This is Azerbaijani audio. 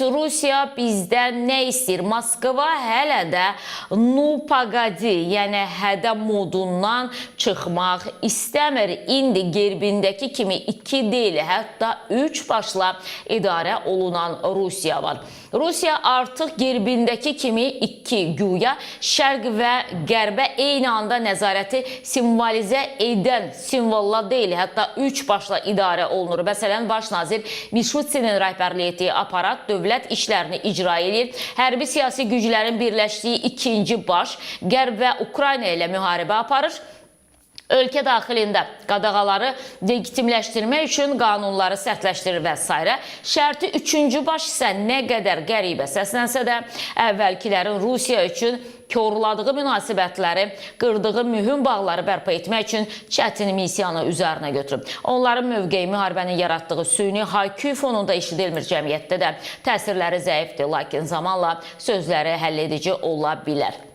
Rusiya bizdən nə istəyir? Moskva hələ də "nu pagadi", yəni hədə modundan çıxmaq istəmir. İndi gerbindəki kimi 2 deyil, hətta 3 başla idarə olunan Rusiya var. Rusiya artıq gerbindəki kimi 2 güya şərq və qərbə eyni anda nəzarəti simvolizə edən simvollar deyil, hətta 3 başla idarə olunur. Məsələn, baş nazir Mişustinin rəhbərliyi etdiyi aparat dövlət işlərini icra edir. Hərbi siyasi güclərin birləşdiyi ikinci baş Qərb və Ukrayna ilə müharibə aparır. Ölkə daxilində qadağaları legitimləşdirmək üçün qanunları sərtləşdirir və s. Şərti üçüncü baş isə nə qədər qəribə səslənsə də əvvəlkilərin Rusiya üçün korladığı münasibətləri, qırdığı mühüm bağları bərpa etmək üçün çətin missiyanı üzərinə götürüb. Onların mövqeyi müharibənin yaratdığı süni hay-küy fonunda eşidilmir, cəmiyyətdə də təsirləri zəifdir, lakin zamanla sözləri həll edici ola bilər.